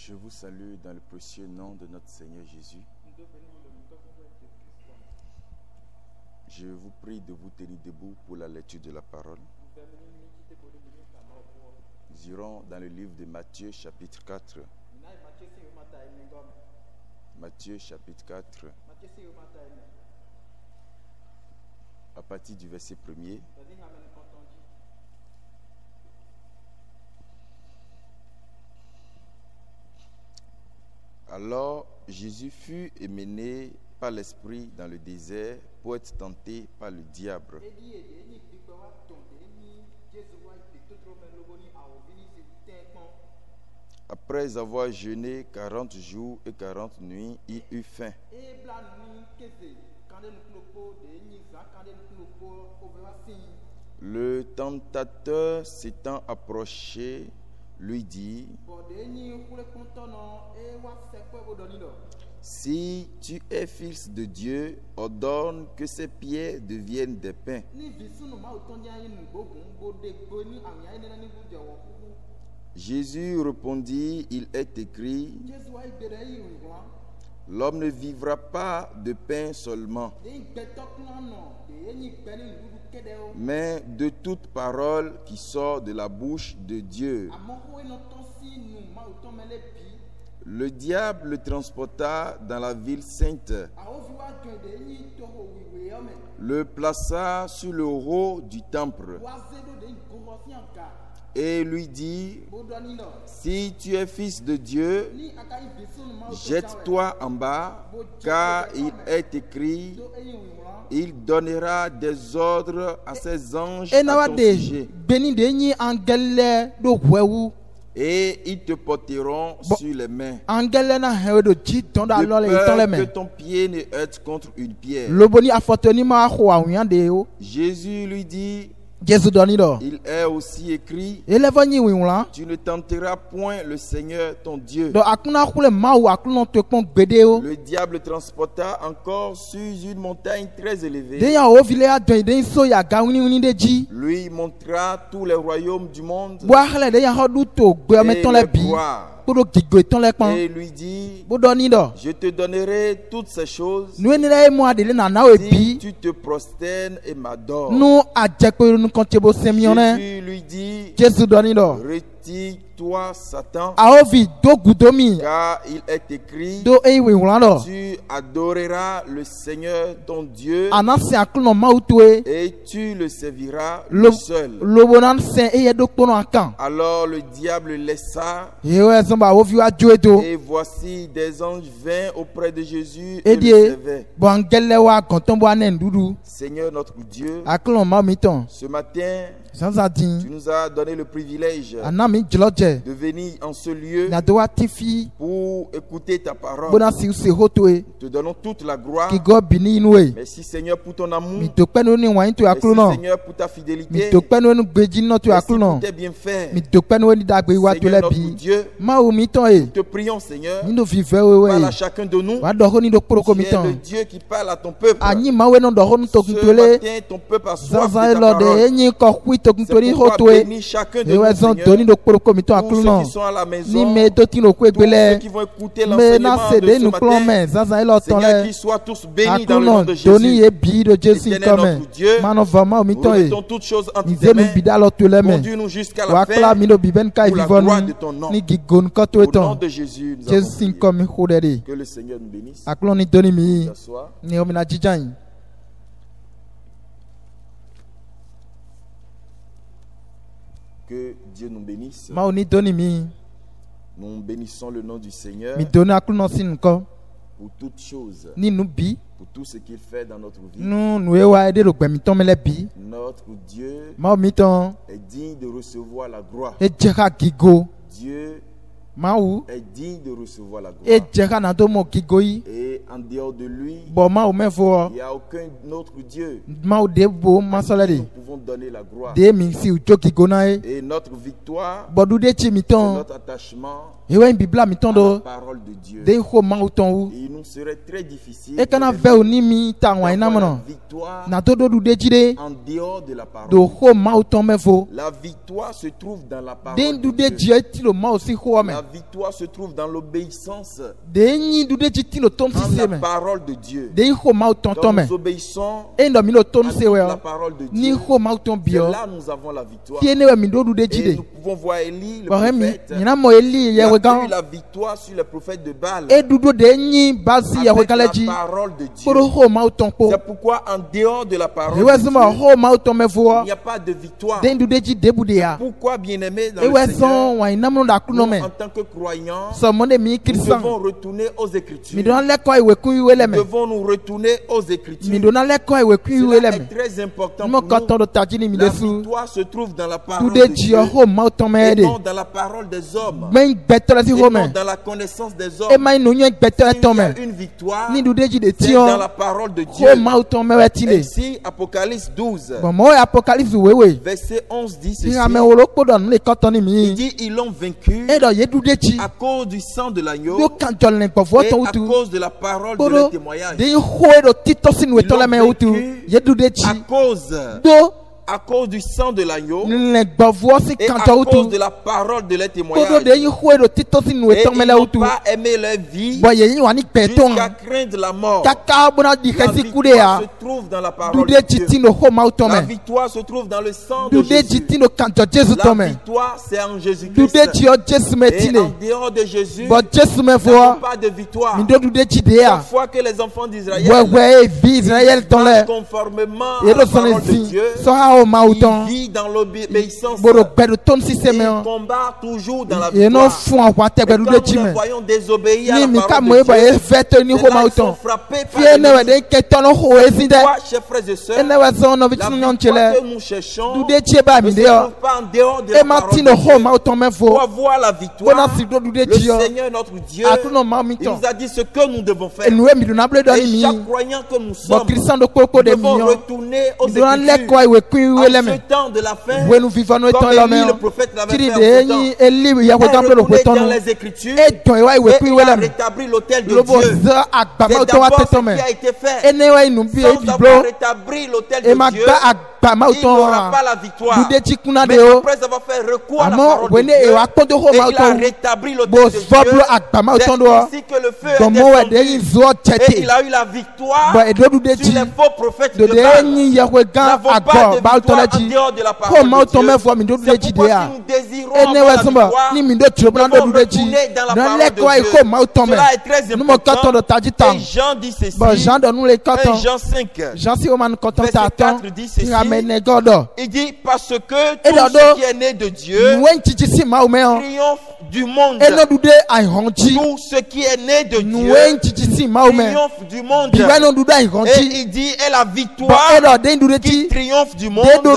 Je vous salue dans le précieux nom de notre Seigneur Jésus. Je vous prie de vous tenir debout pour la lecture de la parole. Nous irons dans le livre de Matthieu chapitre 4. Matthieu chapitre 4. À partir du verset 1er. Alors Jésus fut mené par l'Esprit dans le désert pour être tenté par le diable. Après avoir jeûné 40 jours et 40 nuits, il eut faim. Le tentateur s'étant approché, lui dit: si tu es fils de Dieu, ordonne que ces pierres deviennent des pains. Jésus répondit: il est écrit, l'homme ne vivra pas de pain seulement, mais de toute parole qui sort de la bouche de Dieu. Le diable le transporta dans la ville sainte, le plaça sur le haut du temple et lui dit: si tu es fils de Dieu, jette-toi en bas, car il est écrit, il donnera des ordres à ses anges à ton sujet, et ils te porteront sur les mains, de peur que ton pied ne heurte contre une pierre. Jésus lui dit: il est aussi écrit, tu ne tenteras point le Seigneur ton Dieu. Le diable transporta encore sur une montagne très élevée. Lui montra tous les royaumes du monde et les pouvoirs. Et lui dit: je te donnerai toutes ces choses si tu te prosternes et m'adores. Jésus lui dit: retire-toi, Satan, car il est écrit, tu adoreras le Seigneur ton Dieu et tu le serviras le seul. Alors le diable laissa, et voici des anges vinrent auprès de Jésus et le servaient. Seigneur notre Dieu, ce matin, tu nous as donné le privilège de venir en ce lieu pour écouter ta parole. Nous te donnons toute la gloire. Merci Seigneur pour ton amour. Merci Seigneur pour ta fidélité. Merci pour tes bienfaits. Seigneur notre Dieu, nous te prions Seigneur, parle à chacun de nous. Tu es le Dieu qui parle à ton peuple. Ce matin, ton peuple a soif de ta parole. C'est pourquoi bénis chacun de nous, Seigneur. Tous ceux qui sont à la maison, tous ceux qui vont écouter l'enseignement de ce matin, Seigneur, qu'ils soient tous bénis dans le nom de Jésus. Éternel notre Dieu, nous mettons toutes choses entre tes mains. Conduis-nous jusqu'à la fin pour la gloire de ton nom. Au nom de Jésus, nous avons prié. Que le Seigneur nous bénisse. S'asseoir. Que Dieu nous bénisse. Nous bénissons le nom du Seigneur pour toutes choses, pour tout ce qu'il fait dans notre vie. Notre Dieu est digne de recevoir la gloire. Dieu est digne de recevoir la gloire. Et en dehors de lui, il n'y a aucun autre Dieu. Nous pouvons donner la gloire. Et notre victoire, c'est notre attachement à la parole de Dieu. Et il nous serait très difficile de faire la victoire en dehors de la parole de Dieu. La victoire se trouve dans la parole de Dieu. La victoire se trouve dans l'obéissance à la parole de Dieu. Quand nous obéissons à la parole de Dieu, là nous avons la victoire. Et nous pouvons voir Élie, le prophète. Il a eu la victoire sur le prophète de Baal avec la parole de Dieu. C'est pourquoi en dehors de la parole de Dieu, il n'y a pas de victoire. Pourquoi, bien-aimés dans le Seigneur, nous, en tant que croyants, nous devons retourner aux Écritures. Nous devons nous retourner aux Écritures. Cela est très important pour nous. La victoire se trouve dans la parole de Dieu et non dans la parole des hommes et non dans la connaissance des hommes. S'il y a une victoire, c'est dans la parole de Dieu. Et ici, Apocalypse 12, verset 11 dit ceci. Il dit, ils l'ont vaincu à cause du sang de l'agneau et à cause de la parole de leur témoignage. Ils l'ont vaincu à cause du sang de l'agneau et à cause de la parole de leur témoignage. Et ils n'ont pas aimé leur vie jusqu'à craindre la mort. La victoire se trouve dans la parole de Dieu. La victoire se trouve dans le sang de Jésus. La victoire c'est en Jésus-Christ. Et en dehors de Jésus, nous n'avons pas de victoire. Chaque fois que les enfants d'Israël marchent conformément à la parole de Dieu, il vit dans l'obéissance. Il combat toujours dans la victoire. Et quand nous les voyons désobéir à la parole de Dieu, c'est là qu'ils sont frappés par l'ennemi. Pourquoi, chers frères et sœurs, la victoire que nous cherchons ne se trouve pas en dehors de la parole de Dieu. Pour avoir la victoire, le Seigneur notre Dieu, il nous a dit ce que nous devons faire. Et chaque croyant que nous sommes, nous devons retourner aux Écritures. En ce temps de la fin, comme Élie le prophète l'avait fait en ce temps, retourné dans les Écritures et il a rétabli l'autel de Dieu. C'est d'abord ce qui a été fait. Sans avoir rétabli l'autel de Dieu, il n'aura pas la victoire. Mais après avoir fait recours à la parole de Dieu, et il a rétabli l'autel de Dieu, c'est ici que le feu est descendu et il a eu la victoire sur les faux prophètes de Baal. Nous n'avons pas de victoire en dehors de la parole de Dieu. C'est pourquoi si nous désirons avoir la victoire, nous devons retourner dans la parole de Dieu. Cela est très important. Et Jean dit ceci. 1 Jean 5, verset 4 dit ceci. Il dit parce que tout ce qui est né de Dieu triomphe du monde. Tout ce qui est né de Dieu triomphe du monde. Et il dit et la victoire qui triomphe du monde, c'est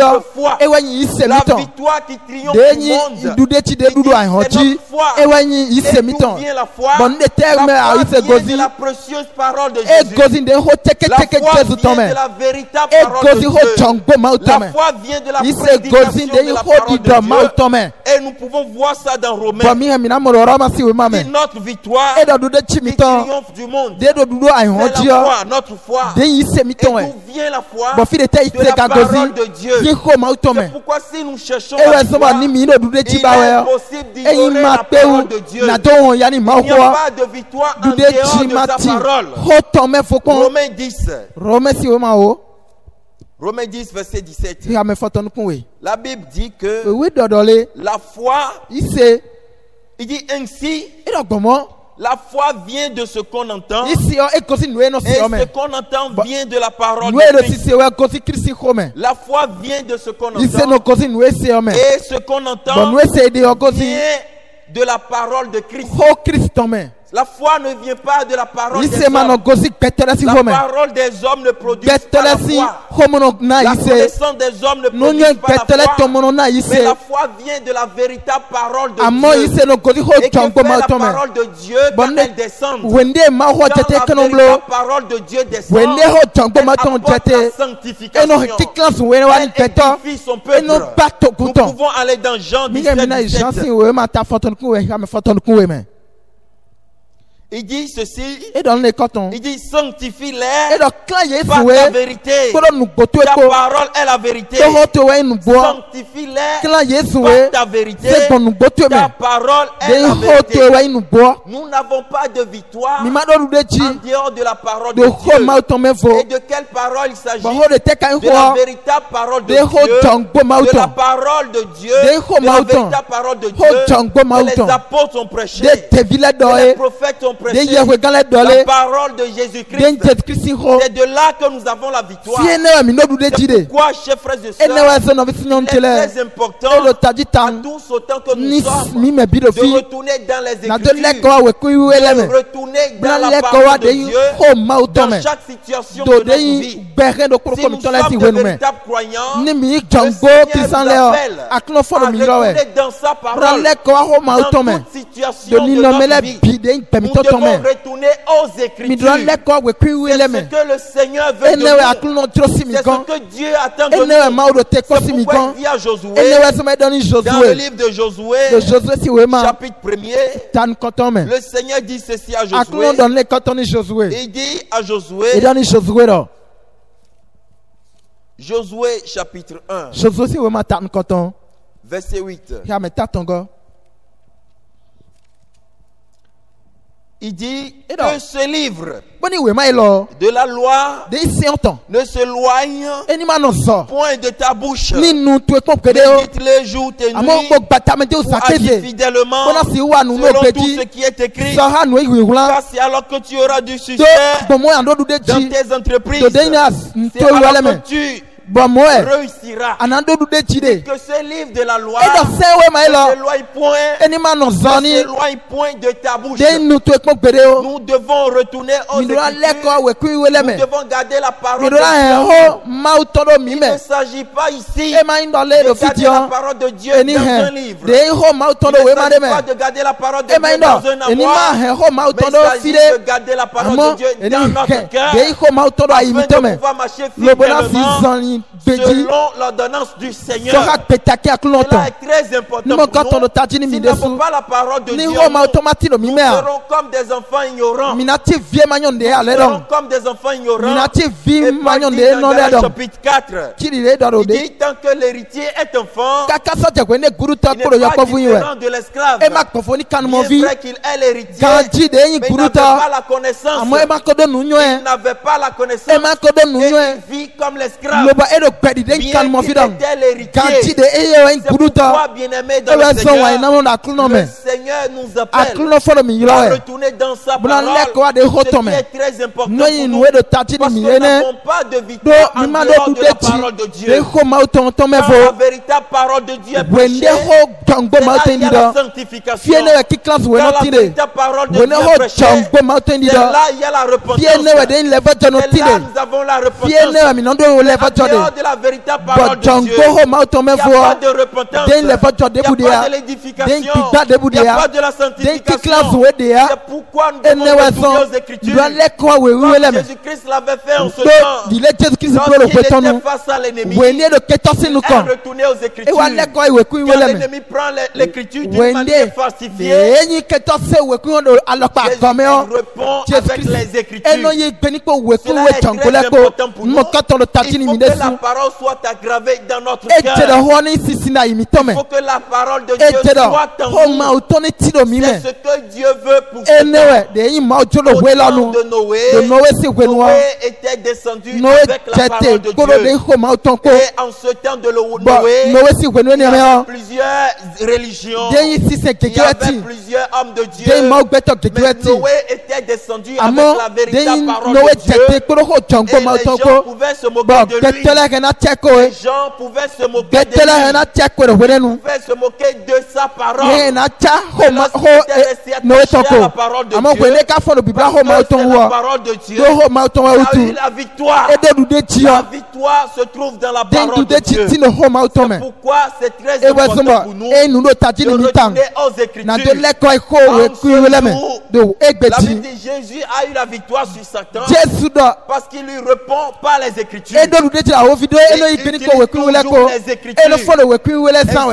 notre foi. La victoire qui triomphe du monde, c'est notre foi. Et d'où vient la foi? La foi vient de la précieuse parole de Jésus. La foi vient de la véritable parole de Dieu. La foi vient de la prédication de la parole de Dieu. Et nous pouvons voir ça dans Romains. C'est notre victoire qui triomphe du monde. C'est la foi, notre foi. Et d'où vient la foi? De la parole de Dieu. C'est pourquoi si nous cherchons la victoire, il est impossible d'ignorer la parole de Dieu. Il n'y a pas de victoire en dehors de sa parole. Romains 10, verset 17. La Bible dit que la foi, il dit ainsi, la foi vient de ce qu'on entend et ce qu'on entend vient de la parole de Christ. La foi vient de ce qu'on entend et ce qu'on entend vient de la parole de Christ. La foi ne vient pas de la parole des hommes. La parole des hommes ne produit pas la foi. La connaissance des hommes ne produit pas la foi. Mais la foi vient de la véritable parole de Dieu. Et que fait la parole de Dieu quand elle descend. Quand la véritable parole de Dieu descend, elle apporte la sanctification. Elle édifie son peuple. Nous pouvons aller dans Jean 17. Il dit ceci, il dit sanctifie-les par la vérité. Ta parole est la vérité. Sanctifie-les par ta vérité. Ta parole est la vérité. Nous n'avons pas de victoire en dehors de la parole de Dieu. Et de quelle parole il s'agit? De la véritable parole de Dieu, de la parole de Dieu, de la véritable parole de Dieu que les apôtres ont prêché, que les prophètes ont prêché. La parole de Jésus-Christ. C'est de là que nous avons la victoire. C'est pourquoi, chers frères et sœurs, il est très important à tous autant que nous sommes de retourner dans les Écritures, de retourner dans la parole de Dieu dans chaque situation de notre vie. Si nous sommes de véritables croyants, le Seigneur nous appelle à retourner dans sa parole dans toute situation de notre vie. Nous devons retourner aux Écritures. C'est ce que le Seigneur veut de nous. C'est ce que Dieu attend de nous. C'est pourquoi il dit à Josué, dans le livre de Josué, chapitre 1er, le Seigneur dit ceci à Josué. Il dit à Josué, Josué chapitre 1, verset 8. Il dit que ce livre de la loi ne s'éloigne point de ta bouche. Médite-le jour et nuit pour agir fidèlement selon tout ce qui est écrit. Car c'est alors que tu auras du succès dans tes entreprises. C'est alors que tu réussira. Et que ce livre de la loi ne s'éloigne point de ta bouche. Nous devons retourner aux Écritures. Nous devons garder la parole de Dieu. Il ne s'agit pas ici de garder la parole de Dieu dans un livre. Il ne s'agit pas de garder la parole de Dieu dans un armoire. Mais il s'agit de garder la parole de Dieu dans notre cœur afin de pouvoir marcher fidèlement selon l'ordonnance du Seigneur. Cela est très important pour nous. Si nous n'avons pas la parole de Dieu, nous serons comme des enfants ignorants. Nous serons comme des enfants ignorants. Et Paul dit dans Galates chapitre 4, il dit tant que l'héritier est enfant, il n'est pas différent de l'esclave. Il est vrai qu'il est l'héritier, mais il n'avait pas la connaissance. Il n'avait pas la connaissance et il vit comme l'esclave. Bien qu'il était l'héritier. C'est pourquoi, bien-aimé dans le Seigneur, le Seigneur nous appelle à retourner dans sa parole. Ce qui est très important pour nous, parce que nous n'avons pas de victoire en dehors de la parole de Dieu. Quand la véritable parole de Dieu est prêchée, c'est là il y a la sanctification. Quand la véritable parole de Dieu est prêchée, c'est là il y a la repentance. C'est là nous avons la repentance. De la véritable parole de Dieu, il n'y a pas de repentance, il n'y a pas de l'édification, il n'y a pas de la sanctification. C'est pourquoi nous devons retourner aux Écritures. Comme Jésus-Christ l'avait fait en ce temps, lorsqu'il était face à l'ennemi, il est retourné aux Écritures. Quand l'ennemi prend l'Écriture d'une manière falsifiée, Jésus répond avec les Écritures. Cela est très important pour nous. Il faut que la parole soit aggravée dans notre cœur. Il faut que la parole de Dieu soit en nous. C'est ce que Dieu veut pour ce temps. Au temps de Noé était descendu avec la parole de Dieu. Et en ce temps de Noé, il y avait plusieurs religions. Il y avait plusieurs hommes de Dieu. Mais Noé était descendu avec la véritable parole de Dieu. Et les gens pouvaient se moquer de lui. Les gens pouvaient se moquer de lui. Pouvaient se moquer de sa parole. La parole de Dieu. C'est la parole de Dieu. La victoire. La victoire se trouve dans la parole de Dieu. C'est pourquoi c'est très important pour nous de retourner aux Écritures. La Bible dit Jésus a eu la victoire sur Satan parce qu'il lui répond par les Écritures. Et il utilise toujours les Écritures.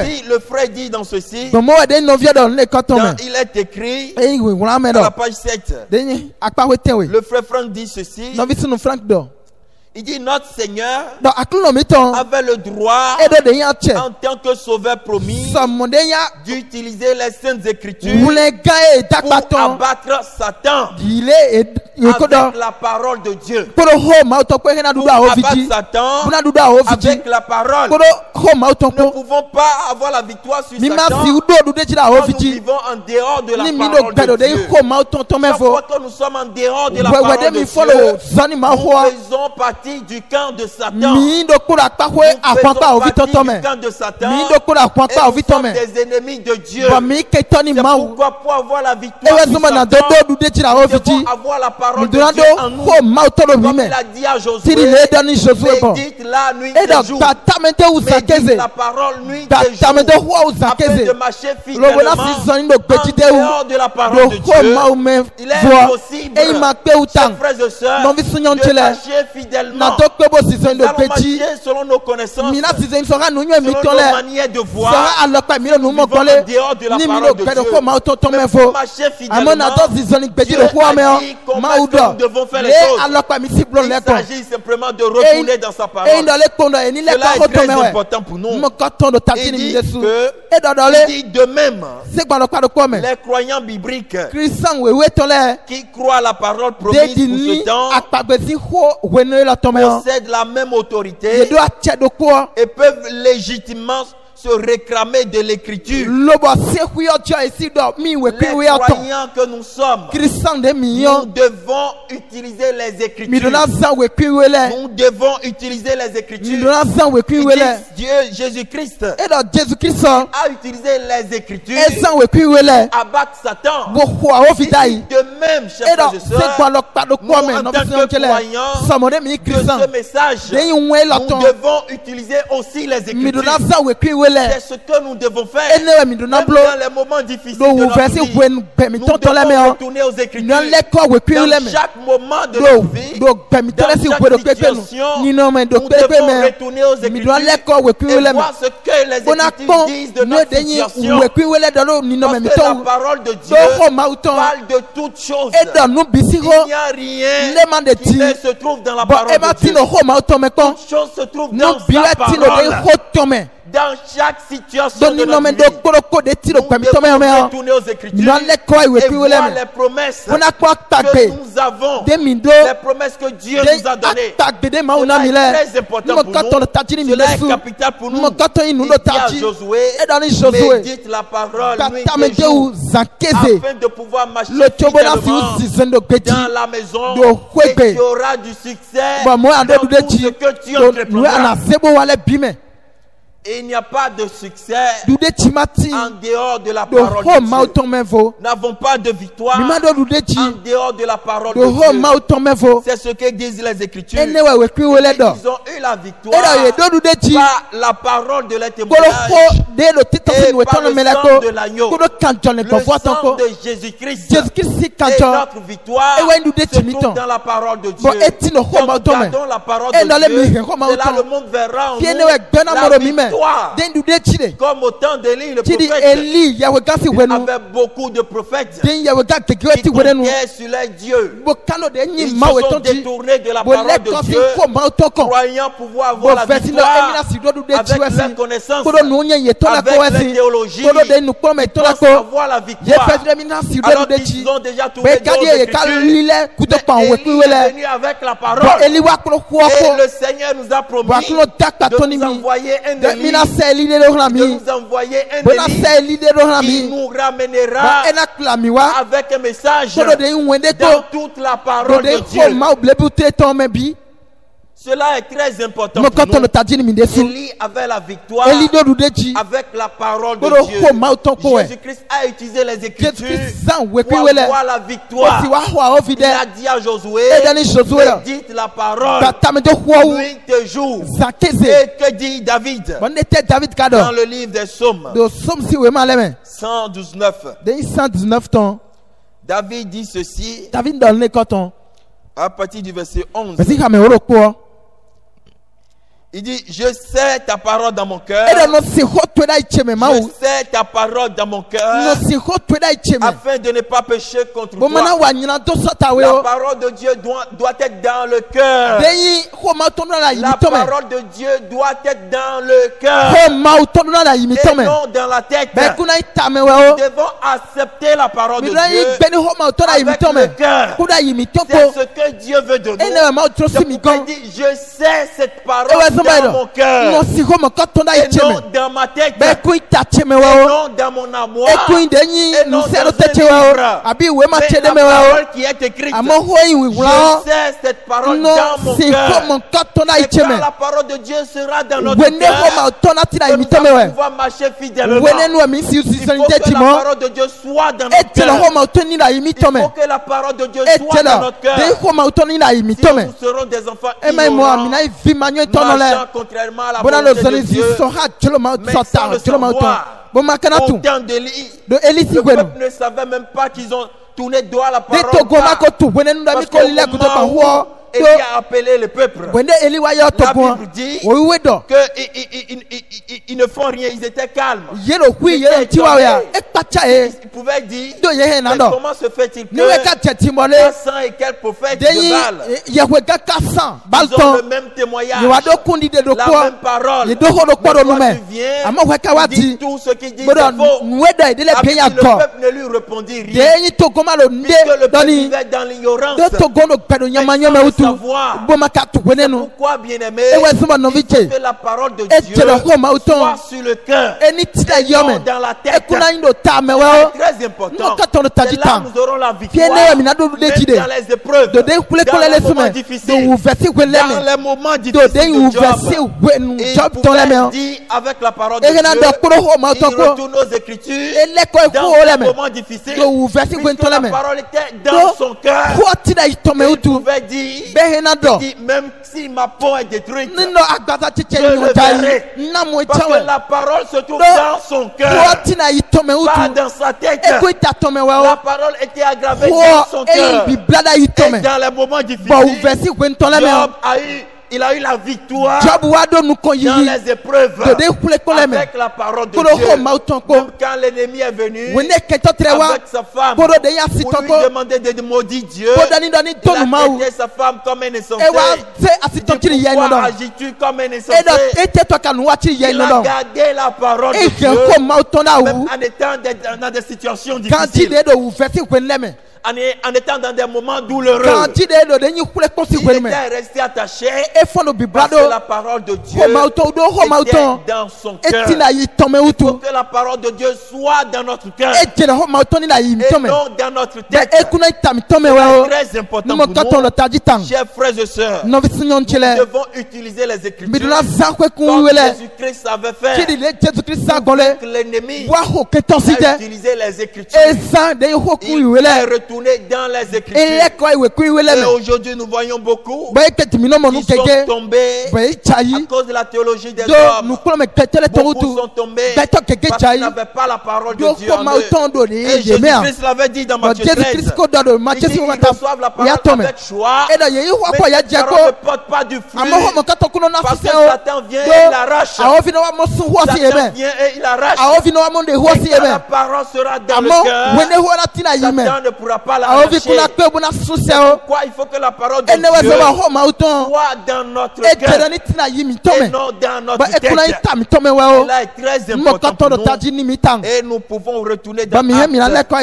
Ainsi, le frère dit dans ceci, il est écrit à la page 7. Le frère Franck dit ceci. Il dit notre Seigneur avait le droit en tant que sauveur promis d'utiliser les saintes Écritures pour abattre Satan avec la parole de Dieu. Pour abattre Satan avec la parole. Nous ne pouvons pas avoir la victoire sur Satan quand nous vivons en dehors de la parole de Dieu. Chaque fois que nous sommes en dehors de la parole de Dieu, nous faisons partie du camp de Satan. Nous faisons partie du camp de Satan. Et nous sommes des ennemis de Dieu. C'est pourquoi pour avoir la victoire sur Satan, nous devons avoir la parole de Dieu en nous. Comme il a dit à Josué, médite la nuit et jour. Médite la parole nuit et jour. Afin de marcher fidèlement en dehors de la parole de Dieu. Il est impossible, chers frères et sœurs, de marcher fidèlement. Nous allons marcher selon nos connaissances, selon nos manières de voir. Nous vivons en dehors de la parole de Dieu. Mais pour marcher fidèlement, Dieu a dit comment nous devons faire les choses. Il s'agit simplement de retourner dans sa parole. Cela est très important pour nous. Il dit de même, les croyants bibliques qui croient à la parole promise pour ce temps possèdent la même autorité et peuvent légitimement se réclamer de l'écriture. Les croyants que nous sommes, nous devons utiliser les écritures. Nous devons utiliser les écritures. Dieu, Jésus-Christ a utilisé les écritures à abattre Satan. De même, chers frères et sœurs, nous en tant que croyants de ce message, nous devons utiliser aussi les écritures. C'est ce que nous devons faire. Même dans les moments difficiles de notre vie, nous devons retourner aux Écritures. Dans chaque moment de notre vie, dans chaque situation, nous devons retourner aux Écritures et voir ce que les Écritures disent de notre situation. Parce que la parole de Dieu parle de toutes choses. Il n'y a rien qui ne se trouve dans la parole de Dieu. Toutes choses se trouvent dans sa parole. Dans chaque situation de notre vie, nous devons retourner aux Écritures et voir les promesses que nous avons, les promesses que Dieu nous a données. Cela est très important pour nous. Cela est capital pour nous. Il dit à Josué, médite la parole nuit et jour afin de pouvoir marcher fidèlement dans la maison et tu auras du succès dans tout ce que tu entreprendras. Et il n'y a pas de succès en dehors de la parole de Dieu. Nous n'avons pas de victoire en dehors de la parole de Dieu. C'est ce que disent les Écritures. Ils ont eu la victoire par la parole de leur témoignage et par le sang de l'agneau. Le sang de Jésus-Christ est notre victoire. Se trouve dans la parole de Dieu. Si nous gardons la parole de Dieu, c'est là le monde verra en nous la victoire. Comme au temps d'Élie, le prophète, il avait beaucoup de prophètes qui comptaient sur les dieux. Ils se sont détournés de la parole de Dieu, croyant pouvoir avoir la victoire avec la connaissance, avec la théologie, pour avoir la victoire. Alors qu'ils ont déjà tourné d'autres Écritures, mais Élie est venu avec la parole. Et le Seigneur nous a promis de nous envoyer un ennemi, de nous envoyer un ennemi qui nous ramènera avec un message dans toute la parole de Dieu. Cela est très important pour nous. Élie avait la victoire avec la parole de Dieu. Jésus-Christ a utilisé les Écritures pour avoir la victoire. Il a dit à Josué, dites la parole, nuit et jour. Et que dit David dans le livre des Psaumes 119. David dit ceci à partir du verset 11. Il dit, je sais ta parole dans mon cœur. Je sais ta parole dans mon cœur. Afin de ne pas pécher contre toi. La parole de Dieu doit être dans le cœur. La parole de Dieu doit être dans le cœur. Et non dans la tête. Nous devons accepter la parole de Dieu avec le cœur. C'est ce que Dieu veut de nous. C'est pourquoi il dit, je sais cette parole dans mon cœur, et non dans ma tête, et non dans mon amour, et non dans un livre, mais la parole qui est écrite. Je sais cette parole dans mon cœur, et quand la parole de Dieu sera dans notre cœur, nous allons pouvoir marcher fidèlement. Il faut que la parole de Dieu soit dans notre cœur. Il faut que la parole de Dieu soit dans notre cœur. Si nous serons des enfants ignorants, marchant contrairement à la volonté de Dieu, mais sans le savoir, au temps d'Élie, le peuple ne savait même pas qu'ils ont tourné dos à la parole. Parce qu'au moment où Élie a appelé le peuple, la Bible dit qu'ils ne font rien, ils étaient calmes. Ils pouvaient dire, mais comment se fait-il que 400 et quelques prophètes de Baal, ils ont le même témoignage, la même parole, mais toi tu viens, tu dis tout ce qu'il dit, c'est faux. Le peuple ne lui répondit rien, puisque le peuple vivait dans l'ignorance. Savoir. Pourquoi, bien-aimé, il faut que la parole de Dieu soit sur le cœur et non dans la tête. C'est très important. C'est là où nous aurons la victoire, même dans les épreuves, dans les moments difficiles, dans les moments difficiles de Job. Et il pouvait dire avec la parole de Dieu, il retourne aux Écritures dans les moments difficiles, puisque la parole était dans son cœur. Il pouvait dire, même si ma peau est détruite, je le verrai. Parce que la parole se trouve dans son cœur, pas dans sa tête. La parole était aggravée dans son cœur. Et dans les moments difficiles, Job il a eu la victoire dans les épreuves avec la parole de Dieu. Même quand l'ennemi est venu avec sa femme pour lui demander de maudire Dieu, il a traité sa femme comme un insensé. Pourquoi agis-tu comme un insensé? Il a gardé la parole de Dieu même en étant dans des situations difficiles, en étant dans des moments douloureux. Il était resté attaché parce que la parole de Dieu était dans son cœur. Il faut que la parole de Dieu soit dans notre cœur et non dans notre tête. C'est très important pour nous, chers frères et sœurs. Nous devons utiliser les Écritures comme Jésus-Christ avait fait. Que l'ennemi a utilisé les Écritures. Il est retourné dans les Écritures. Et aujourd'hui, nous voyons beaucoup qui sont tombés à cause de la théologie des hommes. Beaucoup sont tombés parce qu'ils n'avaient pas la parole de Dieu en eux. Et Jésus-Christ l'avait dit dans Matthieu 13. Il dit qu'ils reçoivent la parole avec choix, mais cette parole ne porte pas du fruit parce que Satan vient et il arrache. Satan vient et il arrache. Et quand la parole sera dans le cœur, Satan ne pourra pas la arracher. Pourquoi il faut que la parole de Dieu soit dans notre cœur et non dans notre tête. Cela est très important pour nous. Et nous pouvons retourner dans Actes,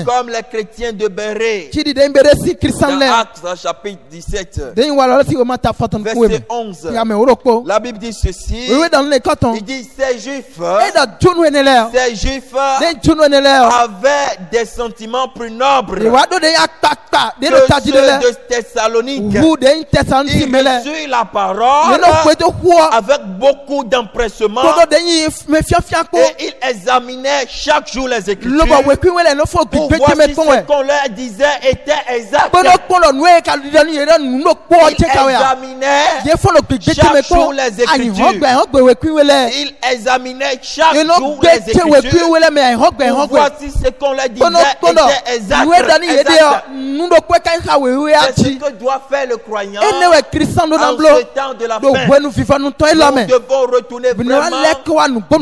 comme les chrétiens de Bérée. Dans Actes chapitre 17 verset 11, la Bible dit ceci. Il dit ces juifs avaient des sentiments plus nobles que ceux de Thessalonique. Ils reçurent la parole avec beaucoup d'empressement et ils examinaient chaque jour les Écritures pour voir si ce qu'on leur disait était exact. Ils examinaient chaque jour les Écritures. Ils examinaient chaque jour les Écritures pour voir si ce qu'on leur disait était exact. C'est ce que doit faire le croyant en ce temps de la fin. Nous devons retourner vraiment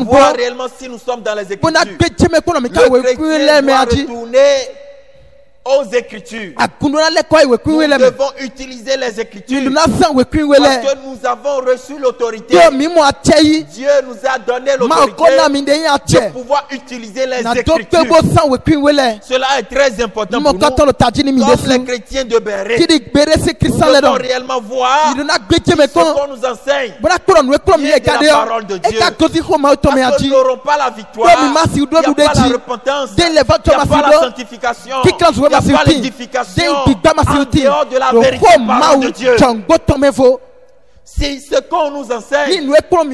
voir réellement si nous sommes dans les Écritures. Le chrétien doit retourner aux Écritures. Nous devons utiliser les Écritures parce que nous avons reçu l'autorité. Dieu nous a donné l'autorité de pouvoir utiliser les Écritures. Cela est très important pour nous. Comme les chrétiens de Béret, nous devons réellement voir ce qu'on nous enseigne qui est de la parole de Dieu. Parce que nous n'aurons pas la victoire, il n'y a pas la repentance, il n'y a pas la sanctification, il n'y a pas l'édification en dehors de la véritable parole de Dieu. Si ce qu'on nous enseigne n'est pas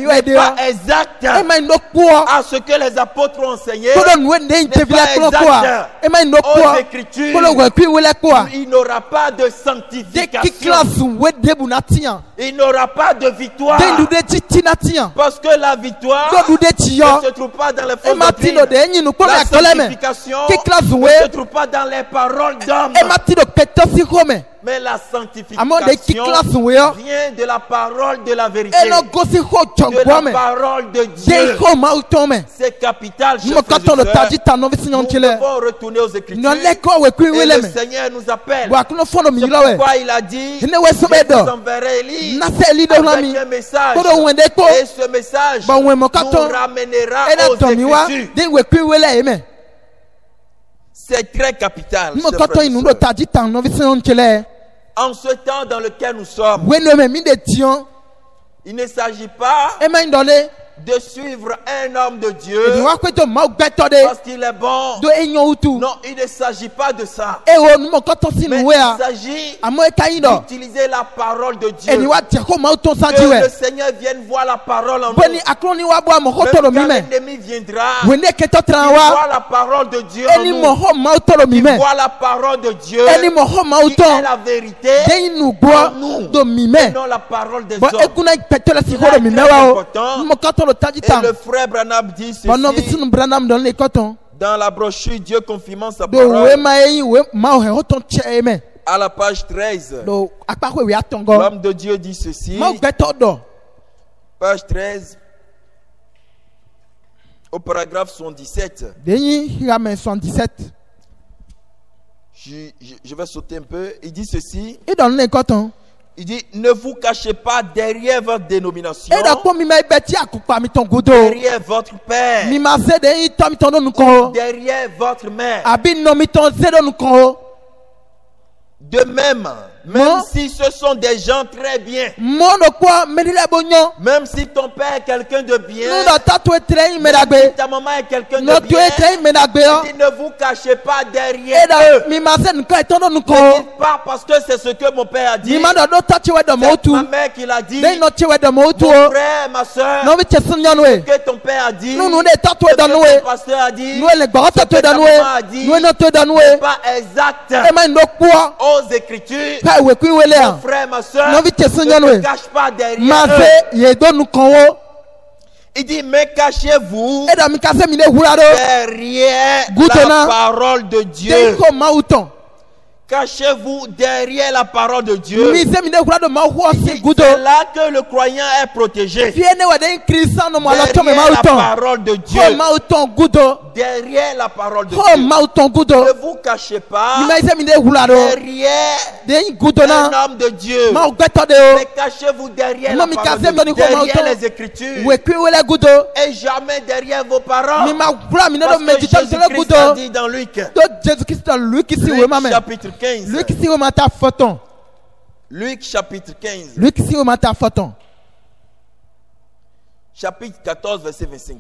exact à ce que les apôtres ont enseigné, n'est pas exact aux Écritures, il n'aura pas de sanctification. Il n'aura pas de victoire. Parce que la victoire ne se trouve pas dans les fausses doctrines. La sanctification ne se trouve pas dans les paroles d'hommes. Mais la sanctification vient de la parole de la vérité, de la parole de Dieu. C'est capital, chers frères et sœurs. Nous devons retourner aux Écritures et le Seigneur nous appelle. C'est pourquoi il a dit, je vous enverrai Élie avec un message et ce message nous ramènera aux Écritures. C'est très capital. En ce temps dans lequel nous sommes, il ne s'agit pas de suivre un homme de Dieu parce qu'il est bon. Non, il ne s'agit pas de ça. Mais il s'agit d'utiliser la parole de Dieu. Que le Seigneur vienne voir la parole en nous. Même quand l'ennemi viendra, il voit la parole de Dieu en nous. Il voit la parole de Dieu qui est la vérité en nous et non la parole des hommes. Et le frère Branham dit ceci dans la brochure Dieu confirmant sa parole à la page 13. L'homme de Dieu dit ceci, page 13 au paragraphe 77. Je vais sauter un peu. Il dit ceci. Il dit, ne vous cachez pas derrière votre dénomination, derrière votre père, derrière votre mère. De même si ce sont des gens très bien, même si ton père est quelqu'un de bien, si ta maman est quelqu'un de bien, il ne vous cachez pas derrière eux. Ne dites pas parce que c'est ce que mon père a dit, c'est ma mère qui l'a dit, mon frère, ma soeur, ce que ton père a dit, ce que ton pasteur a dit, ce que ta maman a dit, n'est pas exact aux Écritures. Mon frère, ma soeur, ne te cache pas derrière eux. Il dit, mais cachez-vous derrière la parole de Dieu. Cachez-vous derrière la parole de Dieu. C'est là que le croyant est protégé. Derrière la parole de Dieu. Derrière la parole de Dieu. Ne vous cachez pas derrière un homme de Dieu. Mais cachez-vous derrière la parole de Dieu. Derrière les Écritures. Et jamais derrière vos paroles. Parce que Jésus-Christ a dit dans Luc. Luc chapitre 15. Luc chapitre 15. Chapitre 14 verset 25.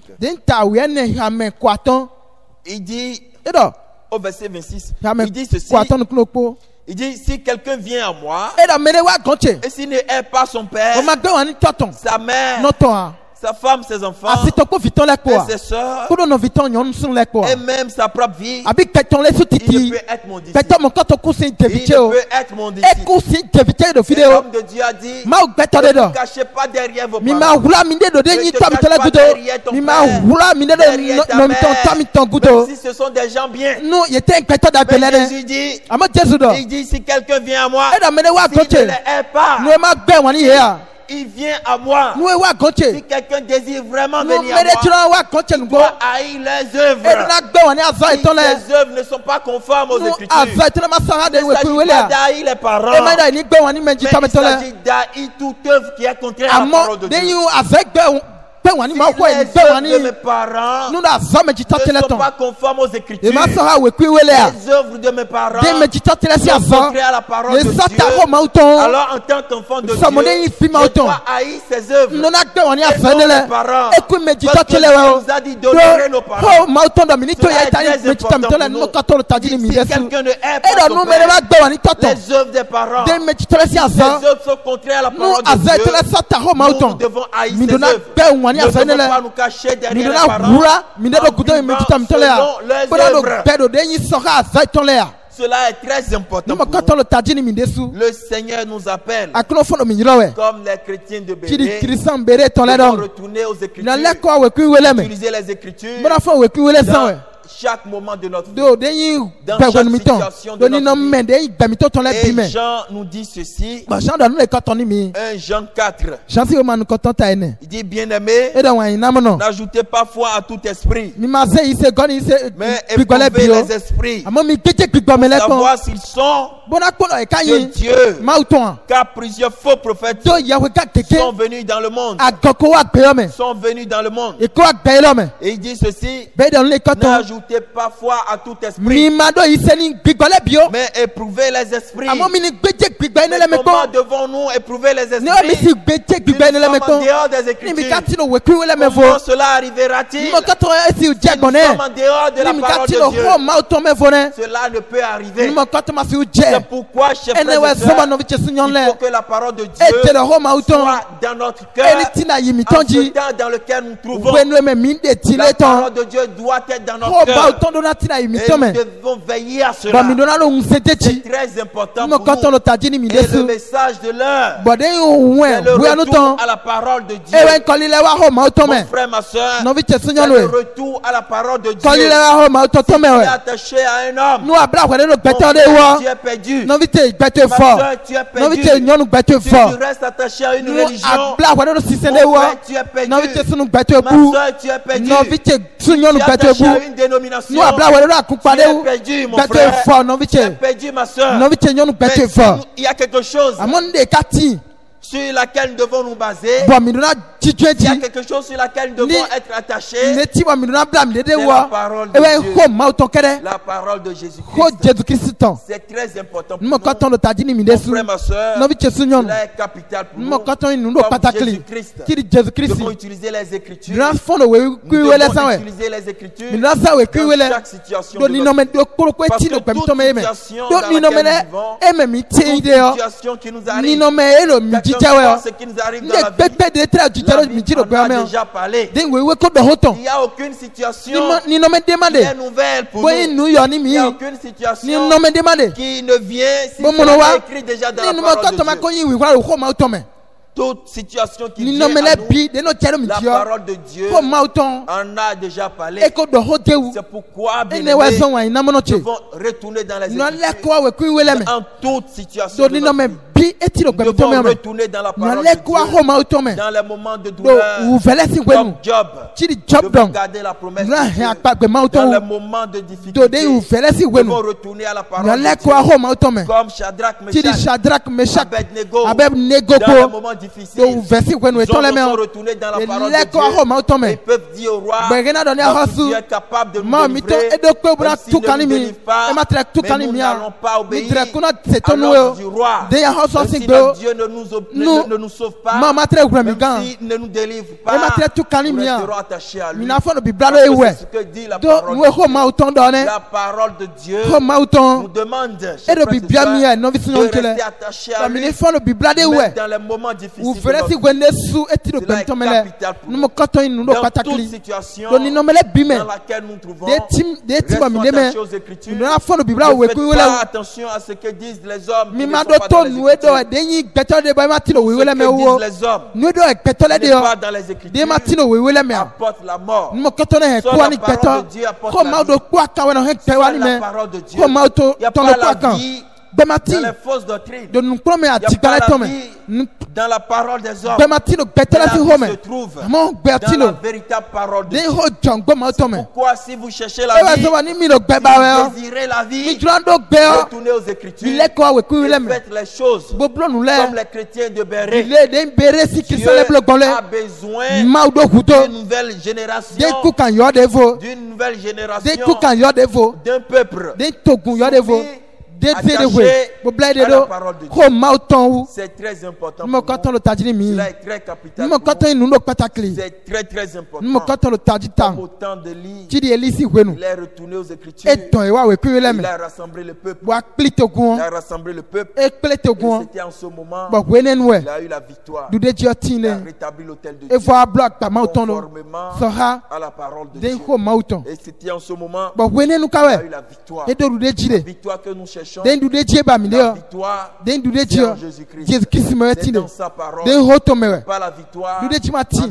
Il dit, au verset 26. Il dit ceci. Il dit, si quelqu'un vient à moi et s'il ne hait pas son père, sa mère, sa femme, ses enfants, et ses soeurs, et même sa propre vie, il ne peut être mon disciple. Il ne peut être mon disciple. Et l'homme de Dieu a dit, ne vous cachez pas derrière vos parents. Ne te cache pas derrière ton père, derrière ta mère, même si ce sont des gens bien. Mais Jésus dit, il dit, si quelqu'un vient à moi, s'il ne les hait pas, il vient à moi. Si quelqu'un désire vraiment venir à moi, il doit haïr les œuvres. Si les œuvres ne sont pas conformes aux Écritures, il ne s'agit pas d'haïr les parents, mais il s'agit d'haïr toute œuvre qui est contraire à la parole de Dieu. Si les œuvres de mes parents ne sont pas conformes aux Écritures, les œuvres de mes parents sont contraires à la parole de Dieu, alors en tant qu'enfant de Dieu, je dois haïr ces œuvres et non mes parents, parce que Dieu nous a dit d'honorer nos parents. Cela est très important pour nous. Si quelqu'un ne hait pas son père, les œuvres des parents, si ces œuvres sont contraires à la parole de Dieu, nous devons haïr ces œuvres. Ne devons pas nous cacher derrière les parents en vivant selon leurs œuvres. Cela est très important pour nous. Le Seigneur nous appelle, comme les chrétiens de Béret, de retourner aux Écritures, utiliser les Écritures dans chaque moment de notre vie, dans chaque situation de notre vie. Et Jean nous dit ceci, 1 Jean 4, il dit, bien-aimés, n'ajoutez pas foi à tout esprit, mais éprouvez les esprits, pour savoir s'ils sont de Dieu, car plusieurs faux prophètes sont venus dans le monde. Et il dit ceci, n'ajoutez pas foi à tout esprit, mais éprouvez les esprits. Mais comment devons-nous éprouver les esprits? Nous sommes en dehors des Écritures. Comment cela arrivera-t-il? Si nous sommes en dehors de la parole de Dieu, cela ne peut arriver. C'est pourquoi, chers frères et sœurs, il faut que la parole de Dieu soit dans notre cœur, en ce temps dans lequel nous trouvons. La parole de Dieu doit être dans notre cœur. Et nous devons veiller à cela. C'est très important pour nous. Et le message de l'heure, c'est le retour à la parole de Dieu. Mon frère, ma soeur, c'est le retour à la parole de Dieu. Si tu es attaché à un homme, mon frère, tu es perdu. Ma soeur, tu es perdu. Si tu restes attaché à une religion, mon frère, tu es perdu. Ma soeur, tu es perdu. Si tu es attaché à une dénomination, tu es perdu, mon frère. Tu es perdu, ma soeur. Mais il y a quelque chose sur laquelle nous devons nous baser. Il y a quelque chose sur laquelle nous devons être attachés. C'est la parole de Dieu. La parole de Jésus-Christ. C'est très important pour nous. Mon frère, ma soeur, cela est capital pour nous. Comme Jésus-Christ, nous devons utiliser les Écritures. Nous devons utiliser les Écritures dans chaque situation de notre vie. Parce que toute situation dans laquelle nous vivons, toute situation qui nous arrive, ce qui nous arrive dans la vie, on a déjà parlé. Il n'y a aucune situation qui est nouvelle pour nous. Il n'y a aucune situation qui ne vient si c'est écrit déjà dans la parole de Dieu. Toute situation qui vient à nous, la parole de Dieu en a déjà parlé. C'est pourquoi, bien aimés, nous devons retourner dans les Écritures. En toute situation de notre vie, nous devons retourner dans la parole de Dieu. Dans les moments de douleur, comme Job, nous devons garder la promesse de Dieu. Dans les moments de difficulté, nous devons retourner à la parole de Dieu. Comme Shadrach, Meshach, Abednego, dans les moments difficiles, ils ont retourné dans la parole de Dieu. Ils peuvent dire au roi, tu es capable de nous délivrer, même si ne nous délivre pas, mais nous n'allons pas obéir à l'ordre du roi. si notre Dieu ne nous sauve pas, même s'il ne nous délivre pas, nous resterons attachés à lui. Parce que c'est ce que dit la parole de Dieu. La parole de Dieu nous demande de rester attachés à lui, même dans les moments difficiles de notre vie. Cela est capital pour nous. Dans toute situation dans laquelle nous nous trouvons, restons attachés aux Écritures. Ne faites pas attention à ce que disent les hommes qui ne sont pas dans les Écritures. Ce que disent les hommes n'est pas dans les Écritures, apporte la mort. Seule la parole de Dieu apporte la vie. Seule la parole de Dieu. Il n'y a pas la vie dans les fausses doctrines. Il n'y a pas la vie dans la parole des hommes. La vie se trouve dans la véritable parole de Dieu. Pourquoi si vous cherchez la vie, si vous désirez la vie, retournez aux Écritures et faites les choses comme les chrétiens de Béret. Dieu a besoin d'une nouvelle génération, d'un peuple attaché à la parole de Dieu. C'est très important. Cela est très capital. C'est très très important. Comme au temps de Lie, il est retourné aux Écritures. Il a rassemblé le peuple. Il a rassemblé le peuple. Et c'était en ce moment qu'il a eu la victoire. Il a rétabli l'autel de Dieu conformément à la parole de Dieu. Et c'était en ce moment qu'il a eu la victoire. La victoire que nous cherchons. La victoire, c'est en Jésus-Christ. C'est dans sa parole. Pas la victoire en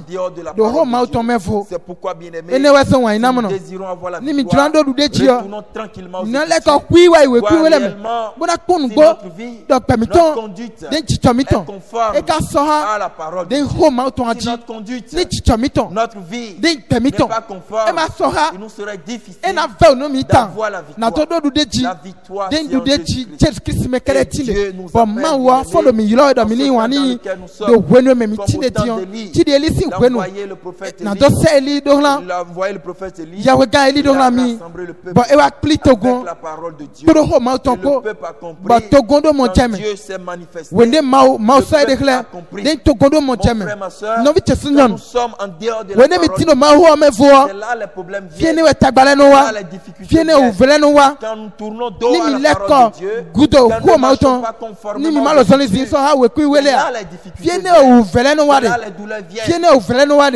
dehors de la parole de Dieu. C'est pourquoi, bien-aimés, si nous désirons avoir la victoire, retournons tranquillement aux Écritures. Voir réellement si notre vie, notre conduite est conforme à la parole de Dieu. Si notre conduite, notre vie n'est pas conforme, il nous serait difficile d'avoir la victoire. La victoire, c'est en Jésus-Christ. Et Dieu nous appelle d'envoyer le prophète Élie. Il a envoyé le prophète Élie. Il a rassemblé le peuple avec la parole de Dieu. Et le peuple a compris quand Dieu s'est manifesté. Le peuple a compris. Mon frère, ma soeur, quand nous sommes en dehors de la parole de Dieu, c'est là les problèmes viennent. C'est là les difficultés viennent. Quand nous tournons dos à la parole de Dieu, quand nous ne marchons pas conformément à Dieu, c'est là les difficultés viennent. C'est là les douleurs viennent.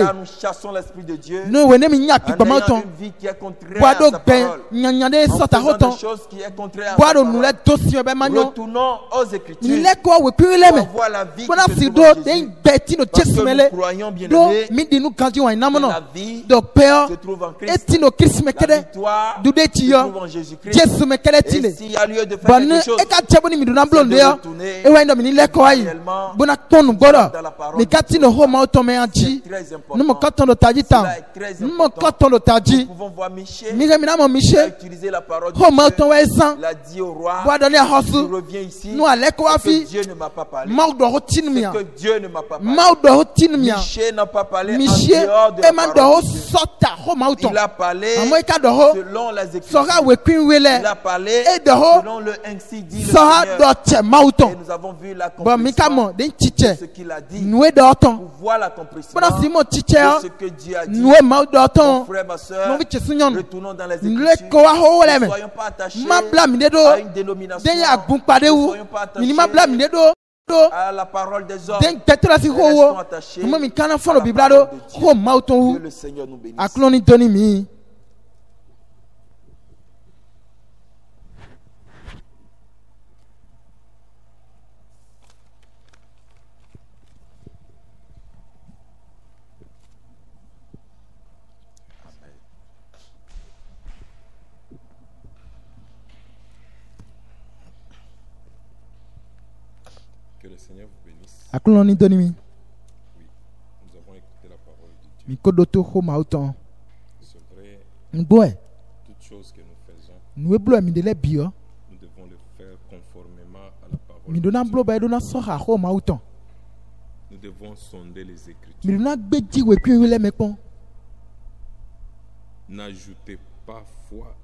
Quand nous chassons l'Esprit de Dieu, en ayant une vie qui est contraire à sa parole, en faisant des choses qui sont contraires à sa parole, retournons aux Écritures pour avoir la vie qui se trouve en Jésus. Parce que nous croyons, bien-aimés, la vie se trouve en Christ. La victoire se trouve en Jésus-Christ. Et s'il y a lieu de faire quelque chose, c'est de retourner réellement dans la parole de Dieu. C'est très important. Cela est très important. Nous pouvons voir Michée a utilisé la parole de Dieu. Il a dit au roi, je reviens ici, que Dieu ne m'a pas parlé. Que Dieu ne m'a pas parlé. Michée n'a pas parlé en dehors de la parole de Dieu. Il a parlé selon les Écritures. Il a parlé selon le ainsi dit le Seigneur. Et nous avons vu l'accomplissement de ce qu'il a dit. Pour voir l'accomplissement de ce que Dieu a dit. Mon frère, ma soeur, retournons dans les Écritures. Ne soyons pas attachés à une dénomination. Ne soyons pas attachés à la parole des hommes. Restons attachés à la parole de Dieu. Que le Seigneur nous bénisse. Que le Seigneur vous bénisse. Oui, nous avons écouté la parole de Dieu. C'est vrai, toutes choses que nous faisons, nous devons le faire conformément à la parole de Dieu. Nous devons sonder les Écritures. N'ajoutez pas foi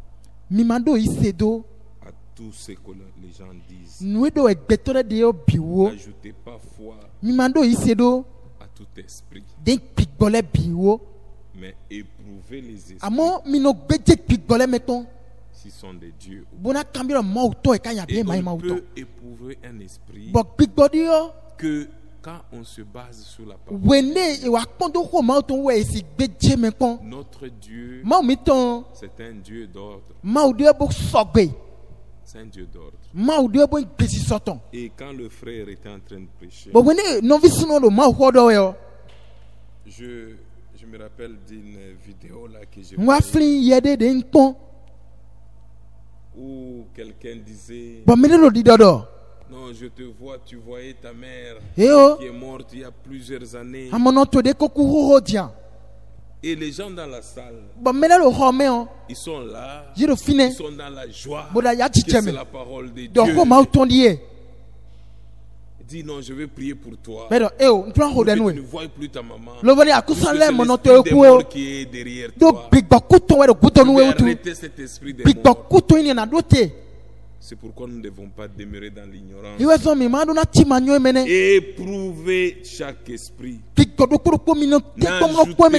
à tout ce que les gens disent. N'ajoutez pas foi à tout esprit. Mais éprouvez les esprits. S'ils sont des dieux. Et on peut éprouver un esprit que quand on se base sur la parole, notre Dieu, c'est un Dieu d'ordre. C'est un Dieu d'ordre. Et quand le frère était en train de prêcher, je me rappelle d'une vidéo là que j'ai vue où quelqu'un disait: non, je te vois, tu voyais ta mère qui est morte il y a plusieurs années. Et les gens dans la salle, ils sont là, ils sont dans la joie, que c'est la parole de Dieu. Il dit: non, je vais prier pour toi. Pour que tu ne vois plus ta maman. Parce que c'est l'esprit des morts qui est derrière toi. Je vais arrêter cet esprit des morts. C'est pourquoi nous ne devons pas demeurer dans l'ignorance. Éprouvez chaque esprit. N'ajoutez pas foi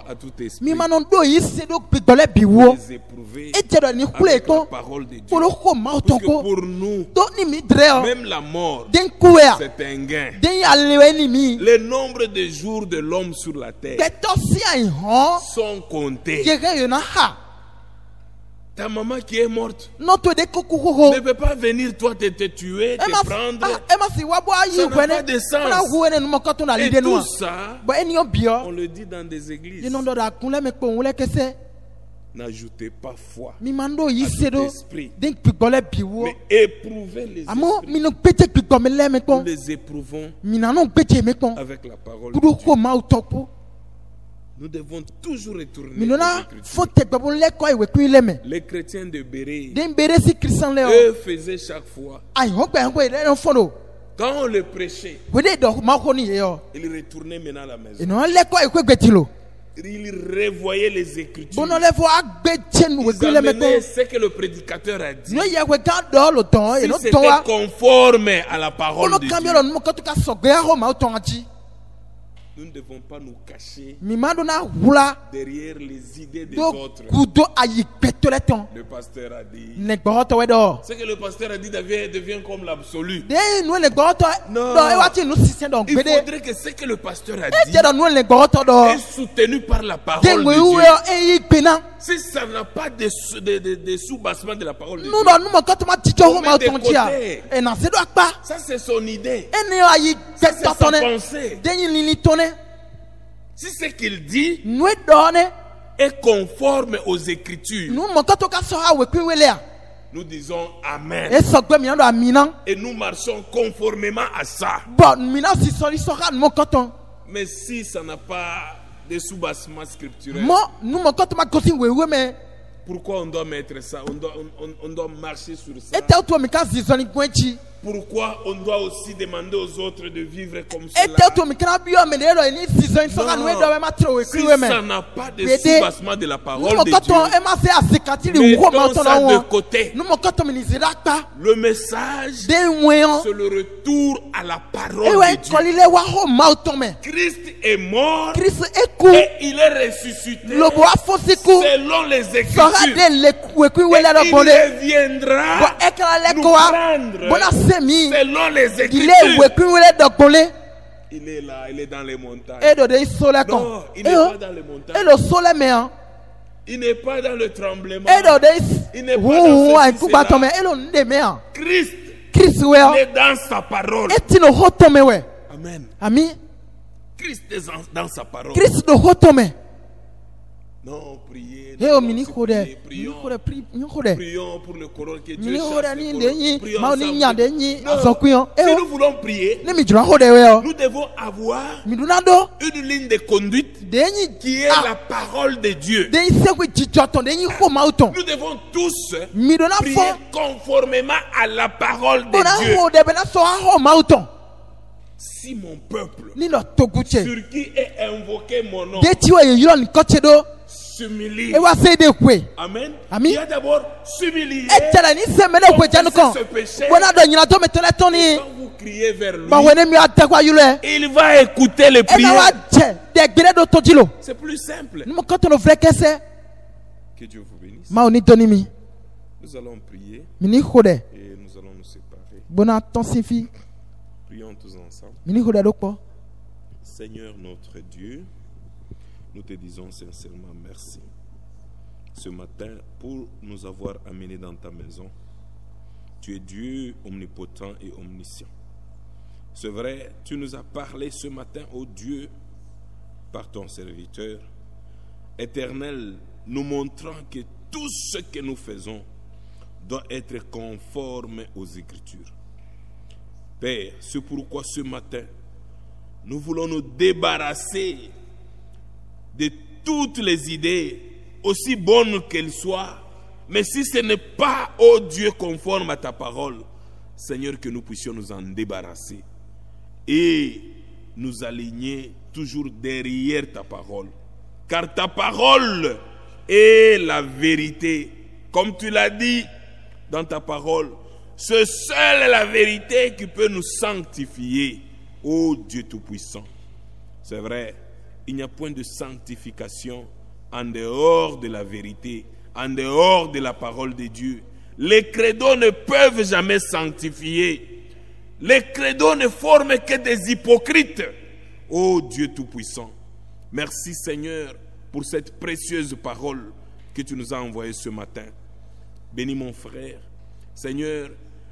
à tout esprit. Les éprouver avec la parole de Dieu. Parce que pour nous, même la mort, c'est un gain. Le nombre de jours de l'homme sur la terre sont comptés. Ta maman qui est morte ne peut pas venir toi te tuer, te prendre. Ça n'a pas de sens. Et tout ça, on le dit dans des églises. N'ajoutez pas foi à cet esprit, mais éprouvez les esprits. Nous les éprouvons avec la parole de Dieu. Nous devons toujours retourner aux Écritures. Les chrétiens de Bérée, eux faisaient chaque fois. Quand on le prêchait, ils retournaient maintenant à la maison. Ils revoyaient les Écritures. Ils amenaient ce que le prédicateur a dit. Si c'était conforme à la parole de Dieu, nous ne devons pas nous cacher derrière les idées des autres. Le pasteur a dit. Ce que le pasteur a dit devient comme l'absolu. Non. Il faudrait que ce que le pasteur a dit est soutenu par la parole de Dieu. Si ça n'a pas de sous-bassement de la parole de Dieu, on met de côté. Ça c'est son idée. Ça c'est sa pensée. Si ce qu'il dit est conforme aux Écritures, nous disons Amen. Et nous marchons conformément à ça. Mais si ça n'a pas de sous-bassement scripturel, pourquoi on doit mettre ça? On doit marcher sur ça. Pourquoi on doit aussi demander aux autres de vivre comme cela? Non. Si ça n'a pas de sous-bassement de la parole de Dieu, mettons ça de côté. Le message, c'est le retour à la parole de Dieu. Christ est mort et il est ressuscité selon les Écritures. Et il reviendra nous prendre selon les Écritures. Il est là, il est dans les montagnes. Non, il n'est pas dans les montagnes. Il n'est pas dans le tremblement. Il n'est pas dans ceci. Christ est dans sa parole. Amen. Christ est dans sa parole. Non, priez. Prions pour le corona que Dieu chasse. Si nous voulons prier, nous devons avoir une ligne de conduite qui est la parole de Dieu. Nous devons tous prier conformément à la parole de Dieu. Si mon peuple, sur qui est invoqué mon nom, s'humilie. Amen. Il y a d'abord s'humilier. Ce péché. Quand vous criez vers lui, il va écouter les prières. C'est plus simple. Que Dieu vous bénisse. Nous allons prier et nous allons nous séparer. Prions tous ensemble. Seigneur notre Dieu, nous te disons sincèrement merci ce matin pour nous avoir amenés dans ta maison. Tu es Dieu omnipotent et omniscient. C'est vrai, tu nous as parlé ce matin, ô Dieu, par ton serviteur éternel, nous montrant que tout ce que nous faisons doit être conforme aux Écritures. Père, c'est pourquoi ce matin, nous voulons nous débarrasser de toutes les idées, aussi bonnes qu'elles soient, mais si ce n'est pas, ô Dieu, conforme à ta parole, Seigneur, que nous puissions nous en débarrasser et nous aligner toujours derrière ta parole. Car ta parole est la vérité. Comme tu l'as dit dans ta parole, c'est seule la vérité qui peut nous sanctifier, ô Dieu Tout-Puissant. C'est vrai, il n'y a point de sanctification en dehors de la vérité, en dehors de la parole de Dieu. Les credos ne peuvent jamais sanctifier. Les credos ne forment que des hypocrites, ô Dieu Tout-Puissant. Merci Seigneur pour cette précieuse parole que tu nous as envoyée ce matin. Bénis mon frère. Seigneur,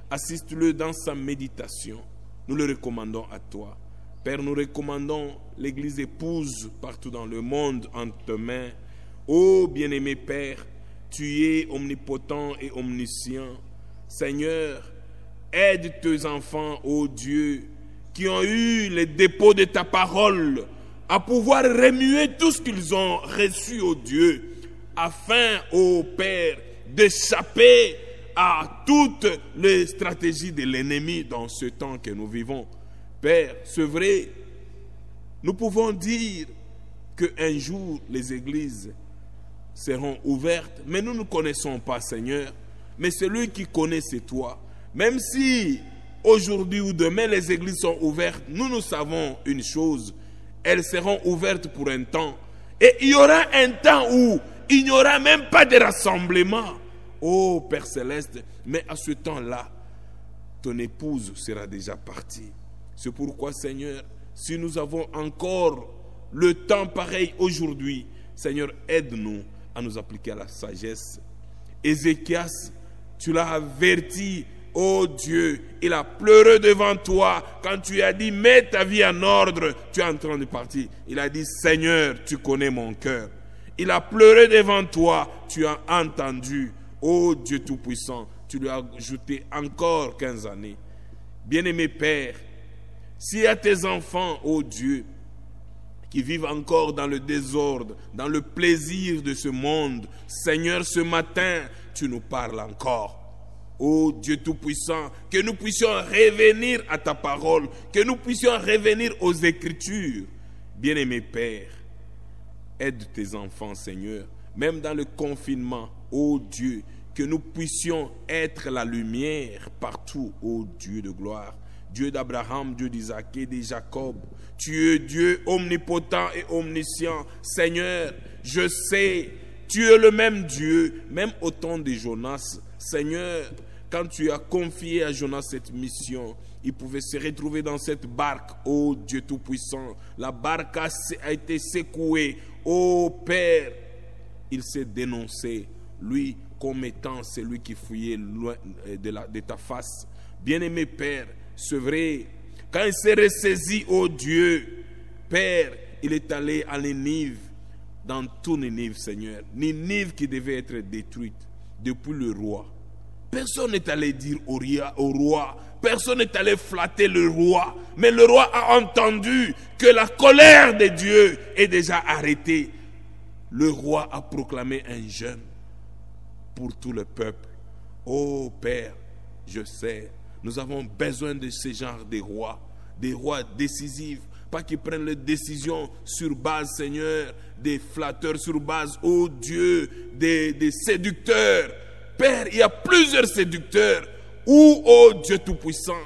assiste-le dans sa méditation. Nous le recommandons à toi. Père, nous recommandons l'Église épouse partout dans le monde entre tes mains. Ô bien-aimé Père, tu es omnipotent et omniscient. Seigneur, aide tes enfants, ô Dieu, qui ont eu les dépôts de ta parole, à pouvoir remuer tout ce qu'ils ont reçu, ô Dieu, afin, ô Père, d'échapper à toutes les stratégies de l'ennemi dans ce temps que nous vivons. Père, c'est vrai, nous pouvons dire qu'un jour les églises seront ouvertes, mais nous ne connaissons pas, Seigneur, mais celui qui connaît, c'est toi. Même si aujourd'hui ou demain les églises sont ouvertes, nous savons une chose, elles seront ouvertes pour un temps. Et il y aura un temps où il n'y aura même pas de rassemblement. Oh Père Céleste, mais à ce temps-là, ton épouse sera déjà partie. C'est pourquoi, Seigneur, si nous avons encore le temps pareil aujourd'hui, Seigneur, aide-nous à nous appliquer à la sagesse. Ézéchias, tu l'as averti, oh Dieu, il a pleuré devant toi quand tu as dit, mets ta vie en ordre, tu es en train de partir. Il a dit, Seigneur, tu connais mon cœur. Il a pleuré devant toi, tu as entendu. Oh Dieu Tout-Puissant, tu lui as ajouté encore 15 années. Bien-aimé Père, s'il y a tes enfants, oh Dieu, qui vivent encore dans le désordre, dans le plaisir de ce monde, Seigneur, ce matin, tu nous parles encore. Oh Dieu Tout-Puissant, que nous puissions revenir à ta parole, que nous puissions revenir aux Écritures. Bien-aimé Père, aide tes enfants, Seigneur, même dans le confinement, ô Dieu, que nous puissions être la lumière partout, ô Dieu de gloire. Dieu d'Abraham, Dieu d'Isaac et de Jacob. Tu es Dieu omnipotent et omniscient. Seigneur, je sais, tu es le même Dieu, même au temps de Jonas. Seigneur, quand tu as confié à Jonas cette mission, il pouvait se retrouver dans cette barque, ô Dieu Tout-Puissant. La barque a été secouée. Ô Père, il s'est dénoncé, lui, comme étant celui qui fuyait loin de ta face. Bien-aimé Père, c'est vrai, quand il s'est ressaisi, ô Dieu, Père, il est allé à Ninive, dans tout Ninive, Seigneur. Ninive qui devait être détruite depuis le roi. Personne n'est allé dire au roi, personne n'est allé flatter le roi, mais le roi a entendu que la colère de Dieu est déjà arrêtée. Le roi a proclamé un jeûne pour tout le peuple. Oh Père, je sais, nous avons besoin de ce genre de rois décisifs, Pas qu'ils prennent les décisions sur base, Seigneur, des flatteurs, sur base, oh Dieu, des séducteurs. Père, il y a plusieurs séducteurs. Ou, oh Dieu Tout-Puissant,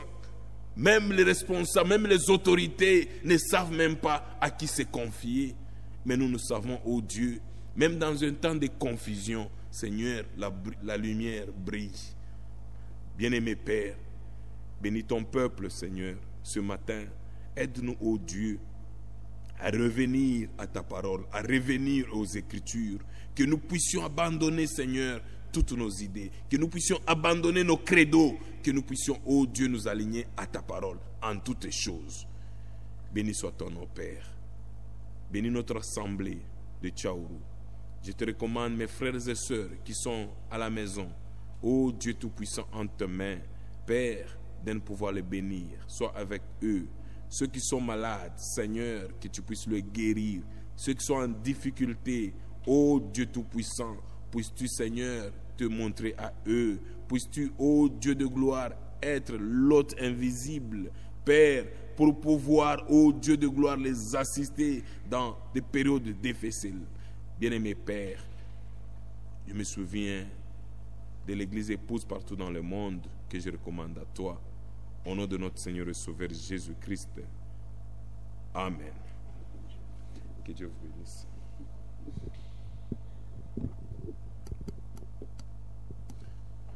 même les responsables, même les autorités ne savent même pas à qui se confier. Mais nous savons, oh Dieu, même dans un temps de confusion, Seigneur, la lumière brille. Bien-aimé Père, bénis ton peuple, Seigneur, ce matin. Aide-nous, oh Dieu, à revenir à ta parole, à revenir aux Écritures, que nous puissions abandonner, Seigneur, toutes nos idées, que nous puissions abandonner nos credos, que nous puissions, oh Dieu, nous aligner à ta parole en toutes choses. Béni soit ton nom, Père. Bénis notre assemblée de Tchaourou. Je te recommande mes frères et sœurs qui sont à la maison. Oh Dieu Tout-Puissant, en tes mains, Père, donne pouvoir les bénir. Sois avec eux. Ceux qui sont malades, Seigneur, que tu puisses les guérir. Ceux qui sont en difficulté, oh Dieu Tout-Puissant, puisses-tu, Seigneur, te montrer à eux. Puisses-tu, ô Dieu de gloire, être l'hôte invisible, Père, pour pouvoir, ô Dieu de gloire, les assister dans des périodes difficiles. Bien-aimé Père, je me souviens de l'église épouse partout dans le monde que je recommande à toi. Au nom de notre Seigneur et Sauveur Jésus-Christ. Amen. Que Dieu vous bénisse.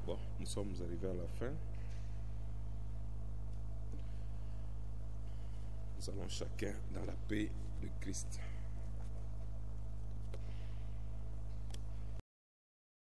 Bon, nous sommes arrivés à la fin. Nous allons chacun dans la paix de Christ.